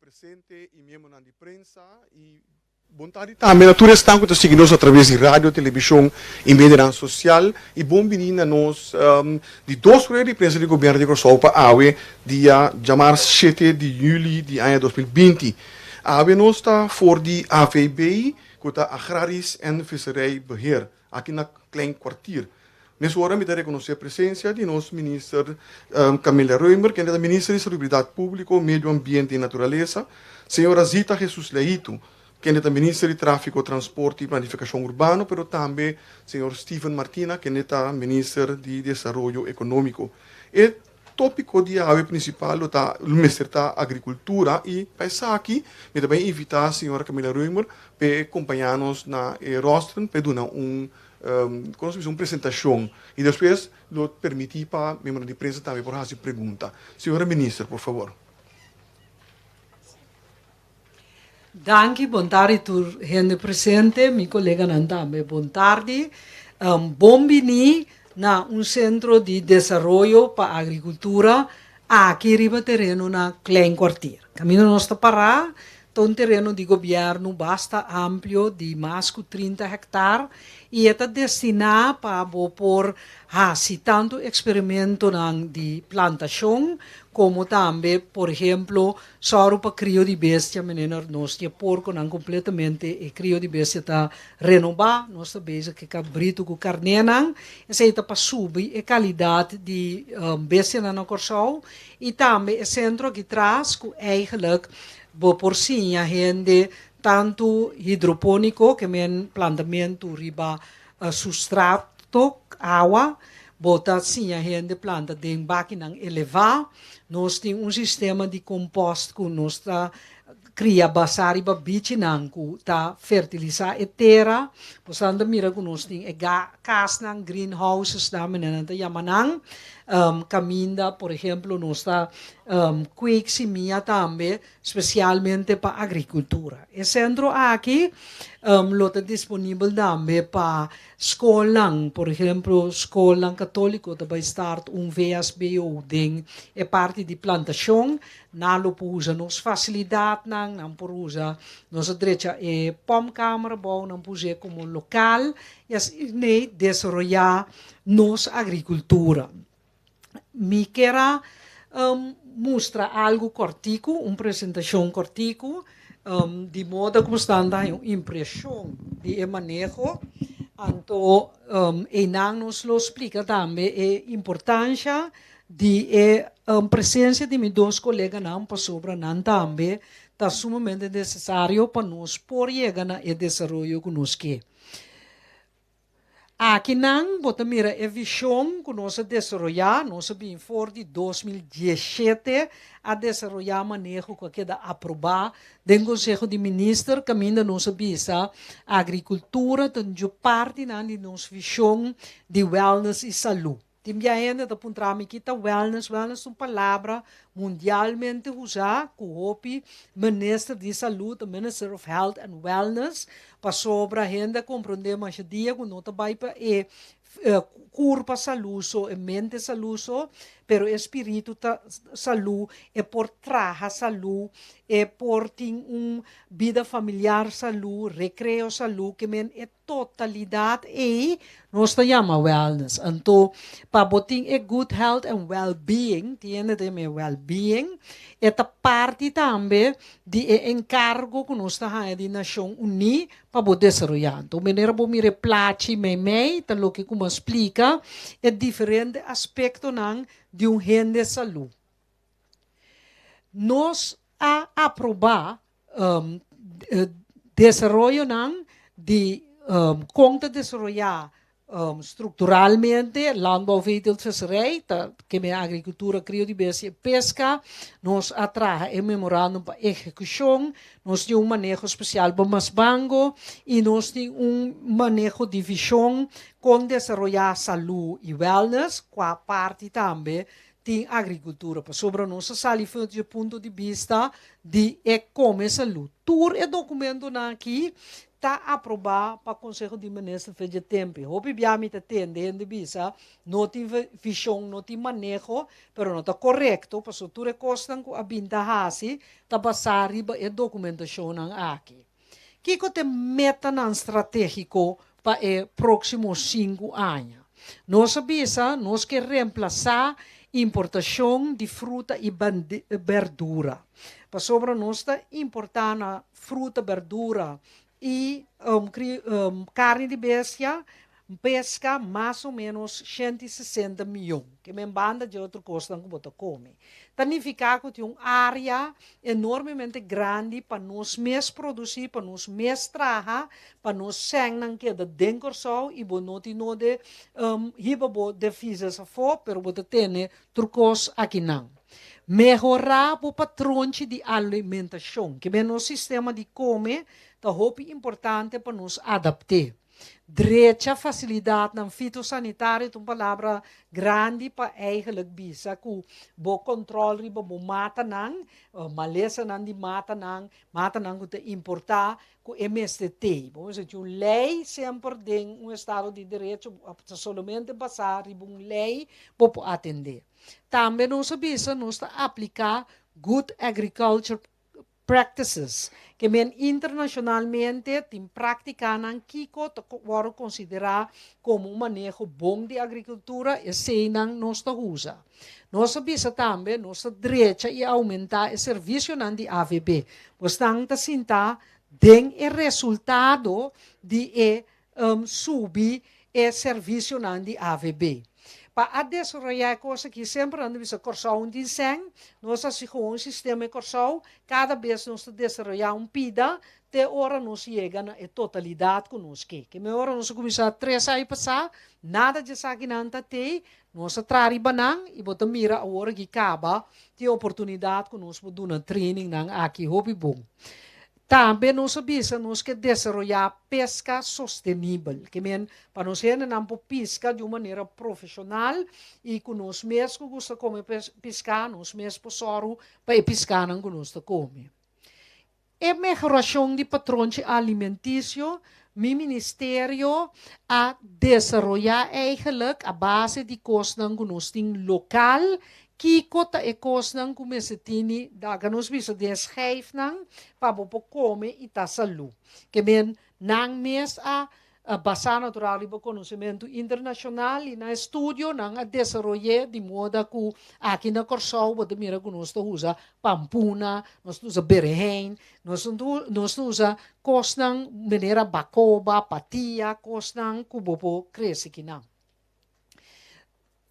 presente e membro de prensa e vontade também a todos estão que seguimos através de rádio, televisão e mídia social e bom menina nós de duas coisas de prensa do governo de Kosovo para AWE dia chamar 7 de julho de ano 2020. AWE nós está voor de AVB, que é Agraris en Visserijbeheer, aqui na Klein Kwartier. Nessa hora, me reconhecer a presença de nosso ministro Camila Reumer, que é a ministra de Seguridade Pública, Meio Ambiente e Natureza, senhora Zita Jesus Leito, que é a ministra de Tráfico, Transporte e Planificação Urbana, mas também senhor Steven Martina, que é a ministra de Desenvolvimento Econômico. O tópico de AWE principal é o Ministério da Agricultura e, para aqui, me também invitar a senhora Camila Reumer para acompanhar-nos na rostro, para dar uma apresentação e depois lo permitir para membros de prensa também por fazer pergunta. Senhora ministra, por favor. Danke, boa tarde a gente presente, meu colega também, boa tarde. Bom-vindo na centro de desenvolvimento para a agricultura aqui riba terreno na Klein Kwartier. Caminho nosso para um terreno de governo bastante amplo, de mais de 30 hectares, e é destinado para por tanto experimento de plantação, como também, por exemplo, só para crio de bestia, menina, nós que porco não completamente e crio de bestia está renovar, nós sabemos que cabrito com carne não, essa é para subir a qualidade de bestia na Kosovo, e também é centro que traz que eigenlijk por si a gente tanto hidropônico que é plantamento riba substrato água bota sim a gente planta de máquina elevar nós temos sistema de compost que nós está cria basari ba bichi nang ku ta fertiliza a terra posando mira que nós tem cas nang greenhouses da menina ta yamanang caminda por exemplo nós está quick simia também especialmente para agricultura e centro aqui lota disponível também para escola por exemplo escola católico também start VSBO ding é parte de plantação nalo pusa nos facilidade não por usa nossa direita é pomcâmara bom não puser como local e assim desenvolver nos agricultura me quero mostrar algo cortico, uma apresentação cortico, de modo como está dando impressão de manejo. Então, nos lo explica também a importância de presença de meus dois colegas não para sobre não também está sumamente necessário para nós por chegar na desenvolvimento que nós queremos. Aqui não, bota mira a visão que nós desenvolver, nós bem for de 2017 a desenvolver manejo que queda aprovar do Conselho de Ministros, que ainda nós visa a agricultura, tanto parte de nossa visão de wellness e saúde. Também ainda da puntrami kita wellness é uma palavra mundialmente usada, que o Ministro de Saúde, Minister of Health and Wellness, para sobre a gente compreender mais dia que não vai para corpo saluso, mente saluso, pero espírito saúde é por traja saúde, é por ter vida familiar saúde, recreio saúde, que é totalidade e nós chamamos wellness. Então, para botar good health and well-being, tiene também well-being, é parte também de encargo que nós temos de Nação Unida para poder desenvolver. Então, maneira como me replate, então, que como explica, é diferente aspecto de gente de saúde. Nós aprovar desenvolvimento de conta desenvolver estruturalmente landbouw, veeteeltvisserij, que é a agricultura, crio de bestia, pesca, nós atrai memorandum para execução, nós temos manejo especial para Masbango e nós temos manejo de visão com desenvolver saúde e wellness, com a parte também tem agricultura. Para sobre nós, sali de ponto de vista de como saúde. Tur é documento aqui, está aprovado para o Conselho de Ministros de tempo. Hope biami te tende de visa, não tem visão, não tem manejo, pero não está correto, para so tur é costan com a binta hasi, está passar riba é documentação aqui. Kiko te meta nan estratégico para o próximo 5 anos. Nós sabemos, nós quer reemplaçar importação de fruta e verdura. Para sobre nós importar fruta, verdura e carne de bestia, pesca mais ou menos 160 milhões, que me banda de outra coisa que você come. Significa que tem uma área enormemente grande para nós mesmos produzir, para nós mesmos trabalhar, para nós sentir que é dentro só e não tem de hiba defesas a fora, mas você tem trucos aqui não. Melhorar o patrão de alimentação, que é nosso sistema de comer, é importante para nos adaptar. Direita facilidade na fitossanitário, uma palavra grande para eigenlijk bisa que o controle riba o mata não, maleza não de mata não que importar com MST. Vamos dizer, uma lei sempre tem estado de direito, somente passar riba uma lei para atender. Também nós sabemos aplicar good agriculture practices, que men internacionalmente tem praticado Kiko agora considerar como manejo bom de agricultura e se não nós usa. Nós sabemos também nossa direita e aumentar o serviço de AVB. Bastante sinta den o resultado de subir o serviço de AVB. Para desenvolver coisa que sempre andamos a corção de desenho, nós assistimos um sistema de corção, cada vez nós desenvolvemos pida, até hora nós chegamos na totalidade conosco. Que me hora nós começamos 3 anos passar, nada de saquinanta tem, nós trabalhamos banang e botamos mira a hora que acaba, tem oportunidade conosco de dar training aqui, hobby bom. Também nós sabemos que desenvolver pesca sustentável, que para nós não pesca de uma maneira profissional e que nós mesmos gostamos de pescar, nós mesmos possamos para pescar que nós comemos. A melhoração de patrão alimentício, meu ministério a desenvolver eigenlijk a base de costas que nós temos local, que kota e kosnang kumesetini daga nos bisa de schijf nang pabopo come e ta salu. Que men nang mes a basa natural e conhecimento internacional e na estudio nang a desenvolver de modo que aqui na Corsol bota mira que nós usa pampuna, nós usa berehen, nós usa kosnang maneira bacoba, patia, kosnang kubopo cresce que não.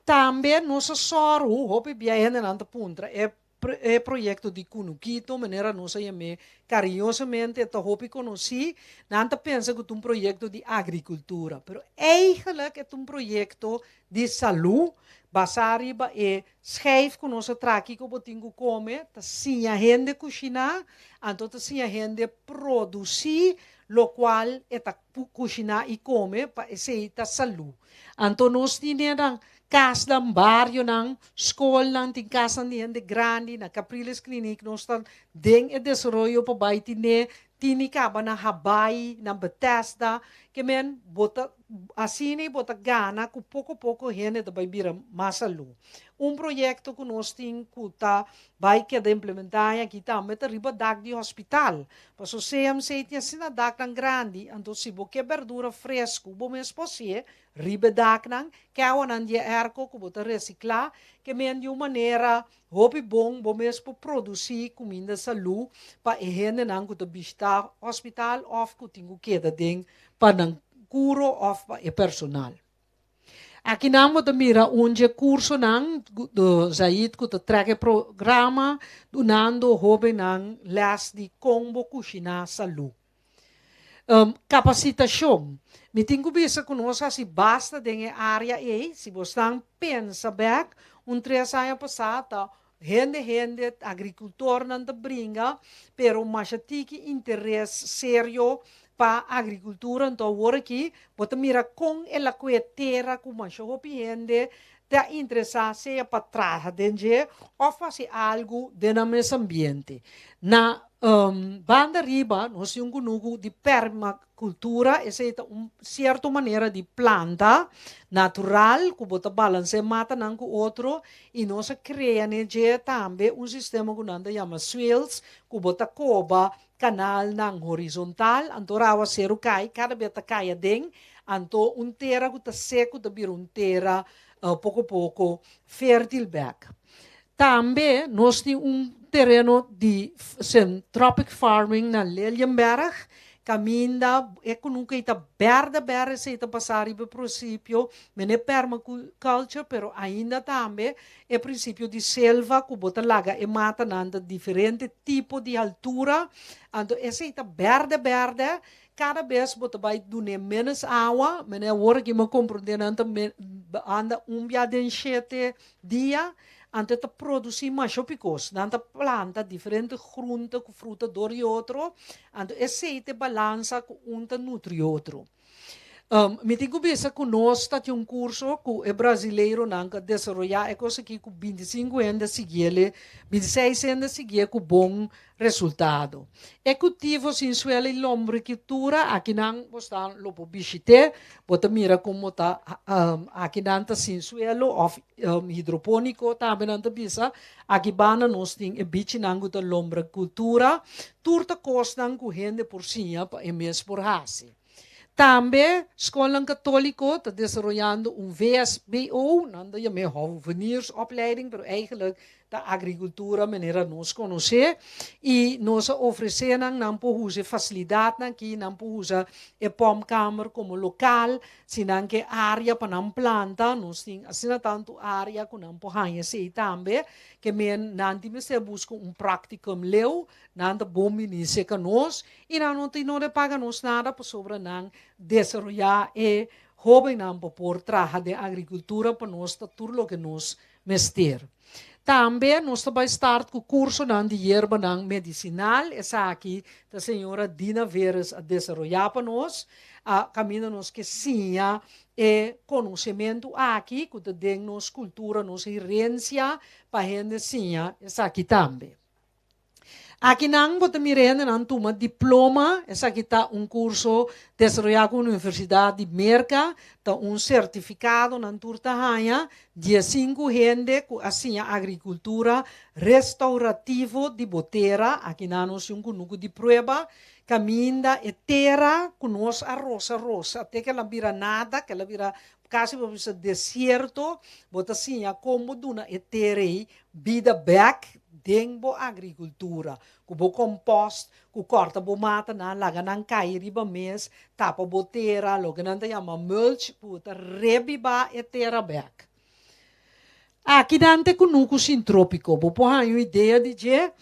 Também nosso soro, hope biaenda nanta puntra, é projeto de Kunukito, maneira nossa chame carinhosamente, tá hope conheci, nanta pensa que é um projeto de agricultura, pero eigenlijk é um projeto de saúde, basariba e schijf com nossa traqui que botinho come, tá sim a gente cozinhar, então tá sim a gente produzir, lo qual é tá cozinhar e come para esse tá saúde. Então nós tínhamos casa ng barrio ng school ng tingkasan niyan de grande na Capriles Clinic nós estamos deng e desarrollo pa bay tinikaba na habay na Bethesda que men bota asine bota gana ku pouco gente da bira masalu projeto que nós tem kuta vai que de implementar aqui também tá riba dag de hospital para o CMC tinha sina dag tão grande então se boque verdura fresco bom mês posse riba dag nang que a one dia erco que bota reciclar que men de uma maneira hopi bom mês para produzir comida saúde para gente nang kuta bista hospital of ku tingu queda ding para nang curo of e personal. Aqui namo da mira onde curso nang do Zaid que te traga programa donando hobby nang les de combo cozinha saúde. Capacitação. Me tenho bisa conosco se basta de área e se você pensa back 3 anos passado gente agricultor não te brinca pero mas tiki interesse sério para a agricultura, então agora aqui, bota mira com ela coetera, com uma chopiende, da interessar-se para trás de ou fazer algo dentro do meio ambiente. Na banda riba, nós temos um de permacultura, essa é uma certa maneira de planta natural, que bota balance mata não com outro, e nós criamos também um sistema que nós chamamos swales, que bota coba, canal nang horizontal, anto rawa seru cai, cada vez cai dentro, anto terra que está seco, está vir terra pouco a pouco fértil back. Também nós temos terreno de tropic farming na Lelienberg, caminha econômica verde se está passar para o princípio, não é permaculture, pero ainda também é princípio de selva que bota laga e mata nanda diferente tipo de altura, então esse está verde, cada vez bota vai donar menos água, mas é hora que me compreender anda dia de 7 dias, antes de produzir mais chopicos, nanta planta diferente groente, com fruta do e outro, então esse é balança com nutri outro. Me tenho visto que nós temos curso que é brasileiro nanka desenvolver é coisa que com 25 anos seguir, 26 anos seguir com bom resultado. É cultivo sensuela e lombricultura, aqui não está lopo bichite, bota mira como tá aqui não tá sensuelo of hidropônico também não tá bisa, aqui bana nós tem é bicho nango da lombricultura, turta costa nango rende por sinha para emes por hasi. Também, a escola católica está desenvolvendo VSBO, não é uma hovenirsopleiding, mas eigenlijk da agricultura, maneira nós conhecer, e nós oferecemos não por facilidade aqui, não por a pomkamer como local, senão que área para não planta, nós temos assim tanto área que não podemos ser também, que não temos que buscar practicum leu, não é bom ministro que nós, e não paga nós nada para sobre não desenvolver e hobby não por trabalhar de agricultura para nós tudo o que nós mester. Também nós vamos estar com o curso de erva medicinal, essa aqui a senhora Dina Veres a desenvolver para nós, caminho nos que sim, e conhecimento aqui, que tem nossa cultura, nossa herência, para a gente sim, essa aqui também. Aqui não vou mirando não toma diploma, essa aqui está curso desenvolvido com a Universidade de Merca, está certificado na turta hanha de 5 gente com assim a agricultura restaurativo de botera, aqui não nós um de prova, caminha e terra com nós a rosa, até que ela vira nada, que ela vira quase para deserto, bota assim a como duna e terra vida back dentro da agricultura, com o compost, com corta a mata, laga não cai riba mês, tapa boteira, logo não tem uma mulch, puta rebiba e terra back. Aqui dante com nuco sintrópico, vou pôr uma ideia de que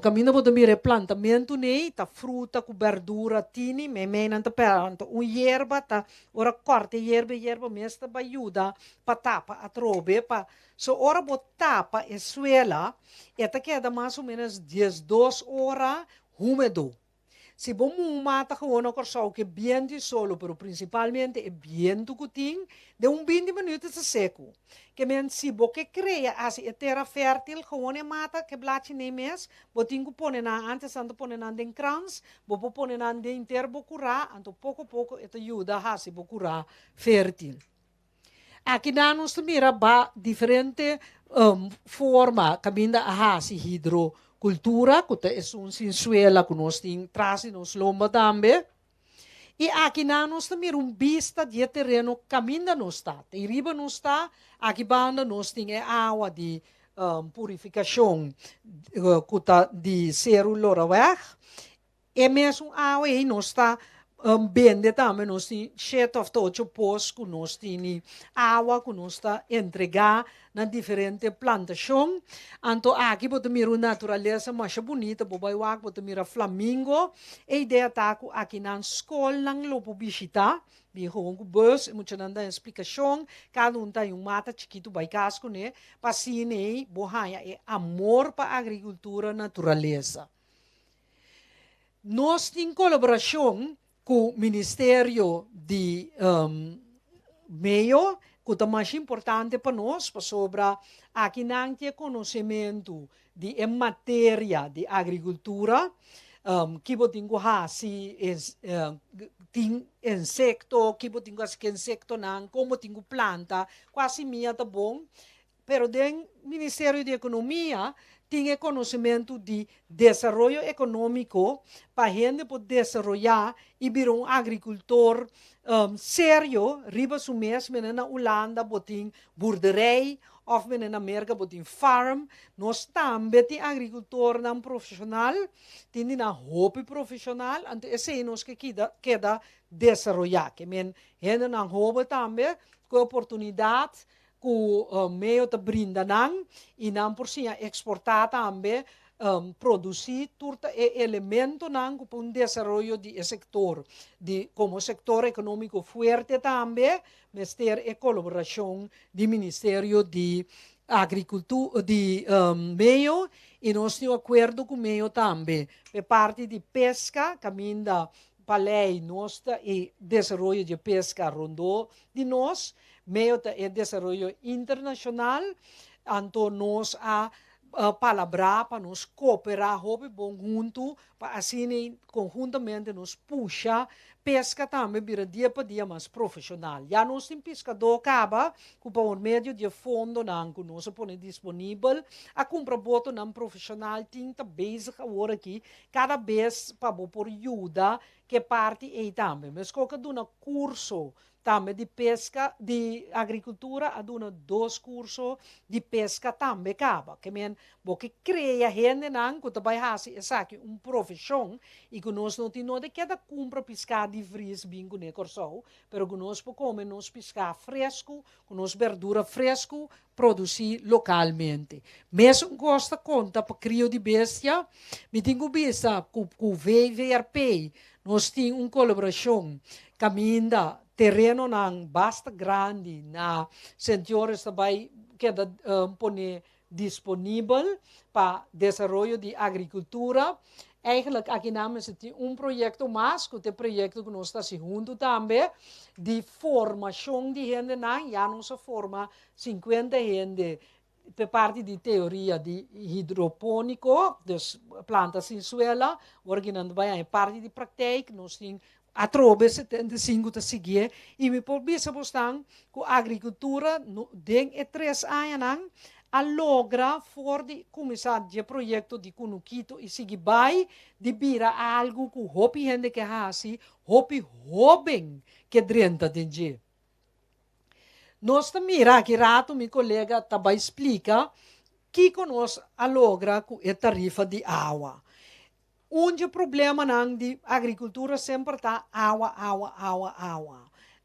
caminho vou também plantamento nei, tá fruta, com verdura, tini, me não tá perante, hierba tá, ora corta hierba mês tá ajuda para tapa a trobe, para so ora tapa e suela, eta queda mais ou menos 12 horas húmedo. Se vamos mata com uma coisa que bem de solo, pero principalmente é bem do cutim, de 20 minutos seco. Que men se você cria assim a terra fértil, com uma mata que blate nem mês, botinho põe na antes ando põe na den crans, bopo põe na den interbo curar, anto pouco a pouco это ajuda a se curar fértil. Aqui nós mira diferente forma, caminha a hidrocultura, que é sensuela que nós temos nos lomba também. E aqui nós temos vista de terreno caminha não está. E riba não está, aqui banda nós temos água de purificação de cerulora weg. E mesmo água aí não está bende também nós temos 7 ou 8 postos que nós temos água que nós está entregar na diferente plantação. Então aqui pode mirar natureza mais bonita, pode mirar flamingo. A ideia está aqui na escola não lopo visitar, vi gewoon bus, moet je dan dar explicação, cada tem mata chiquito by casco, né? Para assim, bohanha é amor para a agricultura natureza. nós temos colaboração com o Ministério de Meio, que é mais importante para nós, sobre aqui não tem conhecimento em matéria de agricultura, que tem insecto, que tem insecto não, como tem planta, quase minha tá bom, pero do Ministério de Economia tinha conhecimento de desenvolvimento econômico para a gente poder desenvolver e vir um agricultor sério, riba su mês, na Holanda, botin boerderij, of na América, botin farm. Nós também temos agricultor não profissional, temos na hobby profissional, então esse é nós que queda desenvolver. Que men, gente na hobby também, com oportunidade, que meio te brinda não, e não por si exportar também, produzir todo elemento não para um desenvolvimento de sector, como sector econômico forte também, mas ter a colaboração do Ministério de Agricultura, de Meio, e nós temos acordo com o Meio também, por parte de pesca, caminho para a lei nossa e desenvolvimento de pesca rondou de nós, meio é desenvolvimento internacional, então nós palabrar para nós cooperar bom junto, para assim conjuntamente nos puxa pesca também vira dia para dia mais profissional. Já nós temos pescador acaba com por meio de fundo não que nós põe disponível a comprar boto não profissional tem tá bezig agora aqui cada vez para por ajuda que parte aí também. Mas qualquer curso também de pesca, de agricultura, há dois cursos de pesca também acaba. Que men, porque cria gente não, que também faz essa profissão, e que nós não temos de cada compra pescar de fris bingo ne corso, pero que nós podemos nós pescar fresco, com nós verdura fresco, produzir localmente. Mesmo gosta conta para crio de bestia, me tenho vista com o VVRP, nós temos uma colaboração, caminha terreno não basta grande na senhores também que pone disponível para desenvolvimento de agricultura. Eigenlijk aqui nós temos projeto mais, que é projeto que nós estamos junto também, de formação de gente, já não se forma 50 gente, por parte de teoria de hidropônico, dus plantas em suela, organando bem a parte de prática, nós temos a trobe 75 a seguir, e me por bisa bostan que a agricultura den 3 anos a logra for de começar de projeto de Kunuquito e seguir vai de vira algo que hopi gente que hasi, hopi hoben que drenta de nós mira que rato meu colega também explica que nós a logra com a tarifa de água. Onde o problema não de agricultura sempre está água.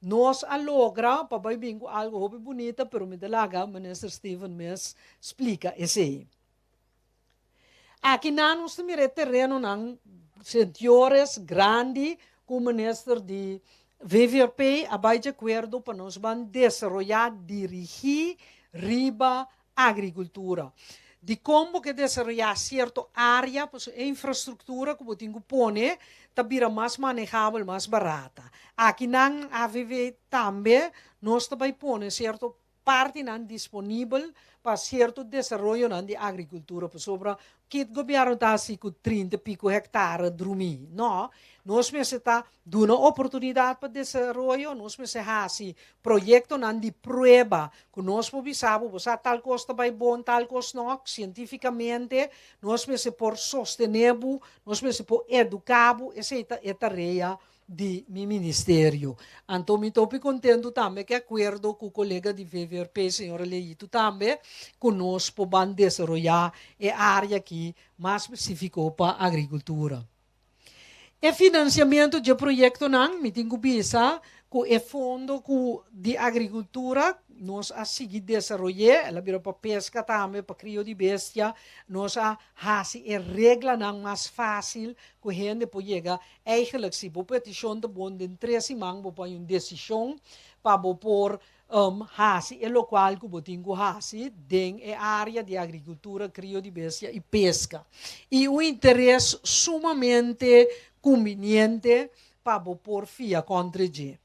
Nós a logra, para bem algo bonito, pero me delaga, o ministro Steven Mes explica esse. Aqui não nós temos terreno não, senhores grande, com o ministro de VVRP, abaixo de acordo para nós desenvolver, dirigir, riba, agricultura. De como que desenvolver certa área, a infraestrutura que você põe, também mais manejável, mais barata. Aqui na AVV também, nós também põe certa parte não disponível para certo desenvolvimento de agricultura, sobre que o governo está assim com 30 pico hectares dormir, não? Nós está dando oportunidade para desenvolvimento, nós assim projeto não de prova, que nós sabemos tal coisa vai bom, tal coisa não, cientificamente, nós por sustentável, nós por educável, essa é a tarefa de meu ministério. Então, me estou contente também que acordo com o colega de VVRP, senhora Leito, também, conosco para desenvolver a área aqui mais específica para a agricultura. E financiamento de projeto não, me tenho vista com o fundo de agricultura, nós a seguir desenvolver, ela vira para pesca também, para crio de bestia, nós a fazer a regra não mais fácil, que a gente pode chegar, eigenlijk se a petição de bom de 3 semanas, para uma decisão, para pôr hasi, e local que botingo hasi, den a área de agricultura, crio de bestia e pesca. E o interesse sumamente conveniente para por via contra G.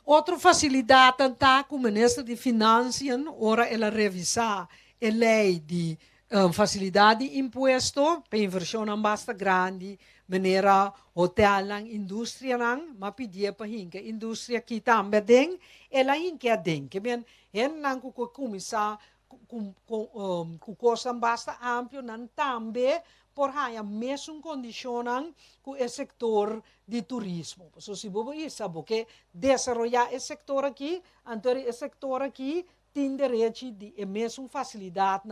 Outra facilidade está com o Ministro de Finanças, ora ela revisar a lei de facilidade de imposto para inversão não basta grande, maneira hotel, indústria, mas pedir para a indústria que também tem, ela tem, que bem, não começar com coisa basta amplo, não também por a mesma condição com o setor de turismo. So, se você sabe que desenvolver esse setor aqui, então esse setor aqui tem direito de a mesma facilidade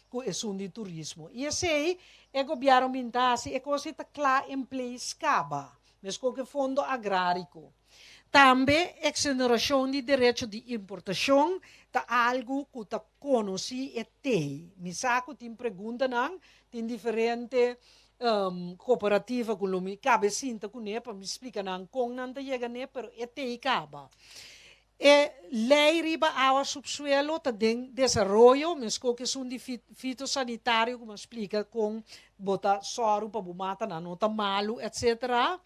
com o assunto de turismo. E assim, o governo mentase, é coisa que está claro em place acaba, mesmo que fundo agrário. Também exoneração de direito de importação é algo que está conhecido e tem. Me saco tem pergunta tem diferente cooperativa que me cabe sinta com ele para me explicar como não está chegando, mas é tem acaba. E lei riba água subsuelo tem desenvolvimento, mesmo que são de fitossanitário, como explica com botar soro para matar não está malo, etc.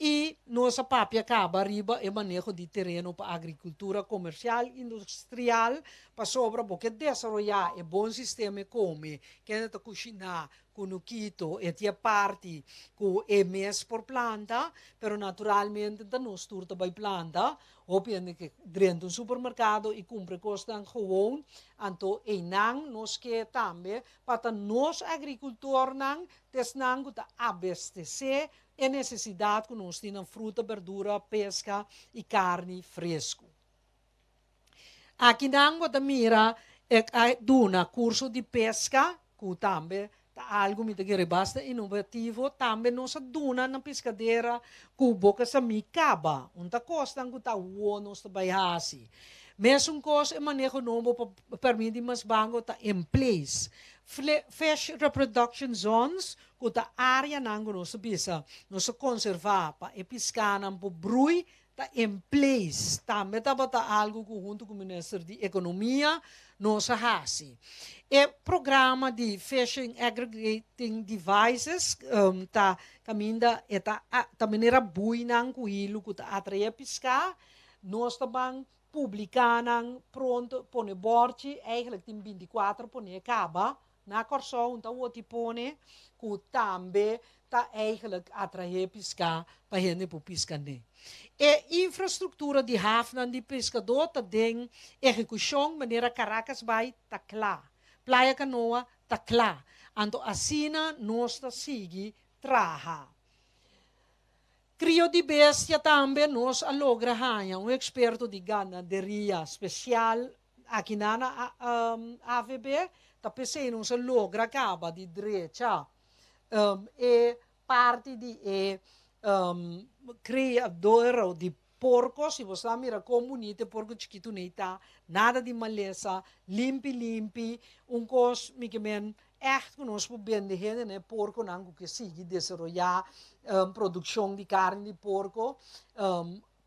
E nossa papia acaba riba é manejo de terreno para agricultura comercial, industrial, para sobra porque desenvolver é bom sistema come, que é cozinhar com o quito e tia parte com MS por planta, pero naturalmente da nos turta by planta, opende que dentro do supermercado e cumpre costan gewoon, anto e nang nos que também para nos agricultor nang tesnang que abastecer é necessidade que nós temos fruta, verdura, pesca e carne fresco. Aqui na mira é duna curso de pesca, que também algo que bastante inovativo, também nós duna na pescadeira que boca sa mi caba, onde costa que tá nós trabalhasi. Mesmo coisa é manejo novo para permitir mais banco tá em place. Fish reproduction zones, que tá área nango nós bisa, nós conservar para pescar não por brui tá em place. Também tá bota algo que junto com o Ministério de Economia nós hasi. E programa de fishing aggregating devices tá caminda e tá maneira bui nang kuilo que tá atrair pescar, nós também publicar pronto pone borte eigenlijk tem 24 pone acaba na corso então o tipone que também tá eigenlijk atrair pescar para gente para pescar né. E infraestrutura de havna de pescador tá tem execução maneira Caracas vai tá claro. Playa Canoa tá claro. Então assina nós tá sigue traha. Crio de bestia também nós alogra hanha um experto de ganaderia especial aqui na AVB tá pensei nós alogra acaba de direita e parte de criador de porco, se você mira comunidade porco chiquito neita, nada de maleza, limpi, cos que men echt conosco bem de gente, né, porco não que sigue desenvolver produção de carne de porco,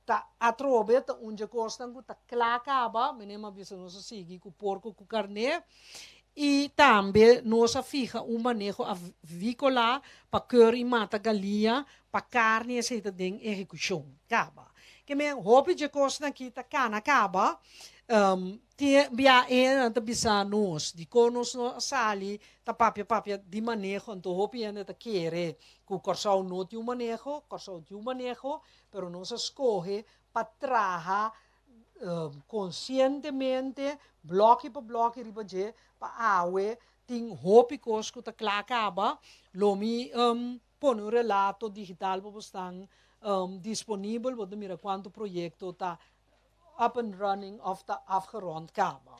tá atrobe tá onde costa tá clacaba, menema bisa nós sigue com porco com carne. E também nós fija manejo avícola para cor e mata galinha, para carne, etc. de execução. Acaba. Que me hobby de costa aqui tá cana acaba. Bia tá bisa nós, de conos no sali, tá papia de manejo, então hobby ainda tá querer que o corsal não tem manejo, corsal tem manejo, pero nós escolhe para trabalhar conscientemente, bloco por bloco, para awe, tem hopi cosco tá acaba, lomi põe um relato digital para estar disponível, para mira quanto projeto tá up and running of tá afgerond acaba.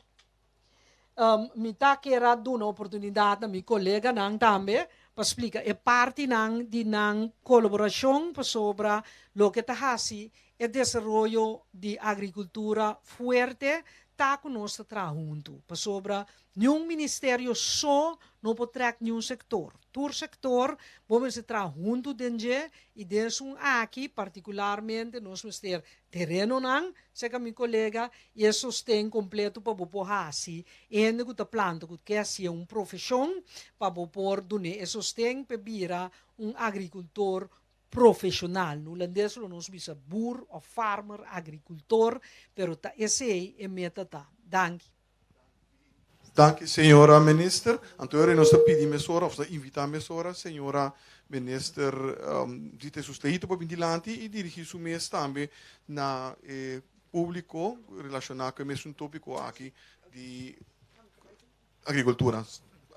Me tá querendo dar uma oportunidade a meu colega nang também para explicar é parte nang de nang colaboração para sobre lo que tá hasi el desarrollo de agricultura fuerte, está conosco junto. Para sobra, nenhum ministério só não pode trazer nenhum sector. Todo sector, vamos se junto dentro e dentro aqui, particularmente, nós vamos ter terreno não, seja meu colega, e sustém completo para poder assim, e ainda que a planta que quer ser uma profissão, para poder donar sustém para virar agricultor profissional. No holandês nós bisa boer of farmer, agricultor, pero esse é meta tá. Dank. Dank, senhora minister. Anterior nós pedimos mesora, of invitamos mesora, senhora minister, dite susteito para vindilanti e dirigir su mês também na público relacionado com esse tópico aqui de agricultura.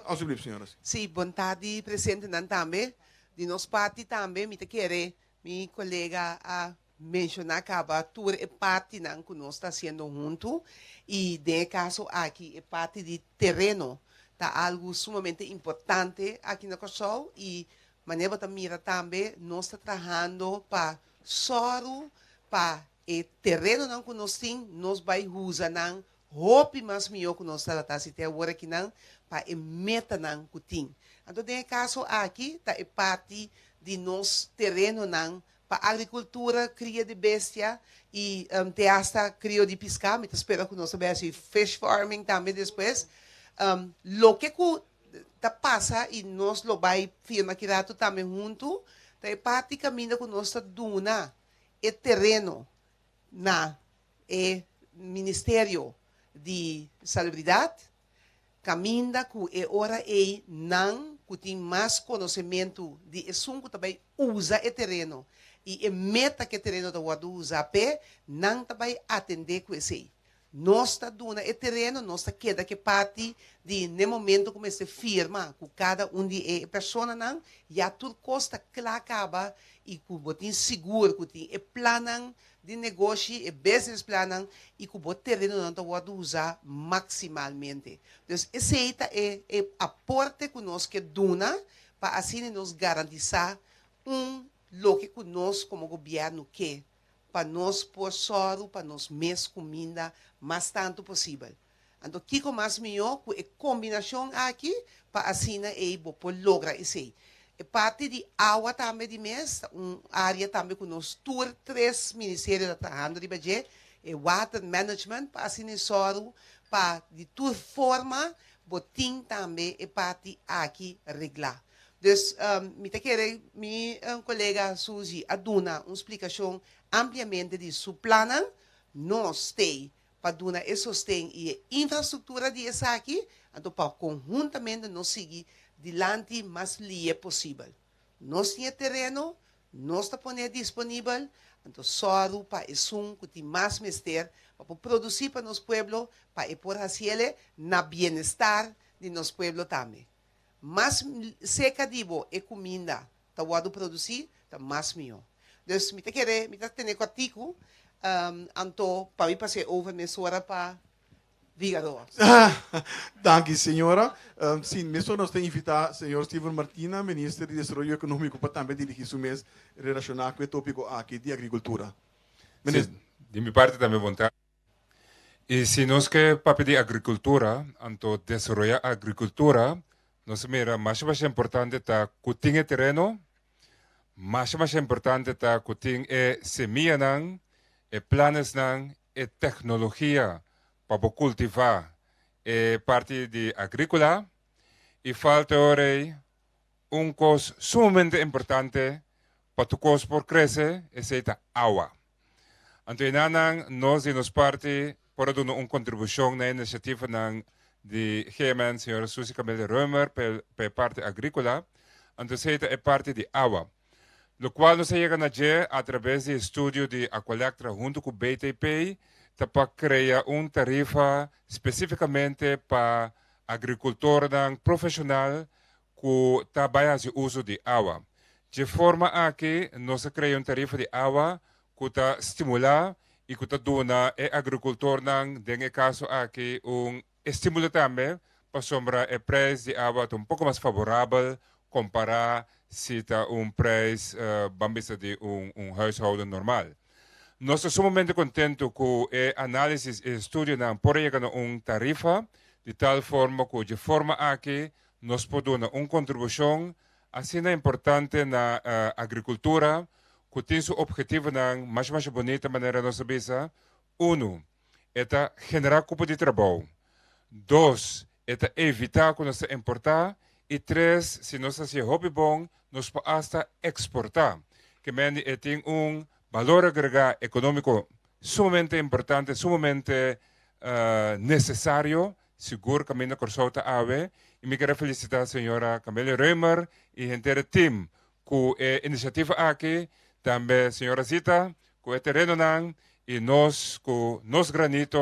Alsjeblieft, senhoras. Sim, boa tarde, presidente também. De nossa parte também, me querer, meu colega a mencionar que a tour é parte não que nós está sendo junto e de caso aqui é parte de terreno, tá algo sumamente importante aqui na Kosovo e maneira de mira também nós está trabalhando para soro para o terreno não que nós tem nós vai usar não roupa mais melhor que nós está se ter agora aqui não para a meta não que tem. Então, de caso aqui, tá é parte de nosso terreno não para agricultura, cria de bestia e te hasta cria de pescar, mas espero que nós sabemos fish farming também depois. Lo que tá passa e nós lo vai firma que rato também junto, tá é parte caminho que nós está duna é terreno na Ministério de Salubridade, caminha que é hora não que tem mais conhecimento de assunto também usa o terreno e a meta que o terreno da wadu usa pé não também atender com esse nós está dando o terreno nós está queda que parte de no momento como se firma com cada de pessoa não já tudo custa que lá acaba e que botin seguro que tem e planam de negócio e business planam e que o terreno não está usar maximalmente. Então, esse é o aporte que nós que dona para assim nos garantizar lo que nós como governo quer para nós pôr soro, para nós mês comida, mais tanto possível. Então, que com mais melhor que a combinação aqui para assim por lograr isso. É parte de água também de mês, área também que nós três ministérios trabalhando de budget, é water management, para assim soro, para de toda forma, botim também é parte aqui reglar. Então, me querer, minha colega Suzy, aduna uma explicação ampliamente de seu plano, nós temos para dar esse sustento e infraestrutura de essa aqui, então para conjuntamente nós seguir dilante mais livre possível. Nós temos terreno, nós está pondo disponível, então só para isso que tem mais mister para produzir para nosso povo, para por fazer na bem-estar de nosso povo também. Mas seca dibo e comida, tá wado produzir, tá mais melhor. Então, me querer, me ter contigo, anto para mim passar over mesora para Vigador. Dank, senhora. Sim, mesmo nós temos invitado o senhor Steven Martina, ministro de Desenvolvimento Econômico, para também dirigir o mês relacionado com o tópico aqui de agricultura. Ministro. De minha parte também vontade. E se nós queremos para pedir agricultura, então desenvolver a agricultura, nós mira mais importante está que tenha terreno, mais importante está que tenha semilla, planos e tecnologia para cultivar parte de agrícola e falta agora coisa sumamente importante para tu coisa por crescer é a água. Então, nós e nossa parte podemos dar uma contribuição na iniciativa de GMN, senhora Suzy Camille Römer, para parte agrícola. Então, é parte de água. Lo qual nós chegamos a através do estudo de Aqualectra junto com o BTP, para criar uma tarifa especificamente para agricultor profissional que trabalha o uso de água. De forma que nós criamos uma tarifa de água que está estimular e que está dando ao agricultor, nesse caso aqui, estímulo também para sombra o preço de água pouco mais favorável comparar se está preço bambista de huishouden normal. nós estamos sumamente contentos com o análise e estudo na por llegar a uma tarifa de tal forma que de forma aqui nós podemos uma contribuição assim importante na agricultura que tem seu objetivo na mais bonita maneira nossa bisa. Um, é gerar cupo de trabalho. Dois, é evitar que nós importar. E três, se nós fazemos hobby bom, nós podemos exportar. Que tem valor agregado econômico sumamente importante, sumamente necessário, seguro que a minha consulta ave. E me quero felicitar a senhora Camélia Reumer e o inteiro time com a iniciativa aqui, também a senhora Zita, com o terreno e nós, com nos granito,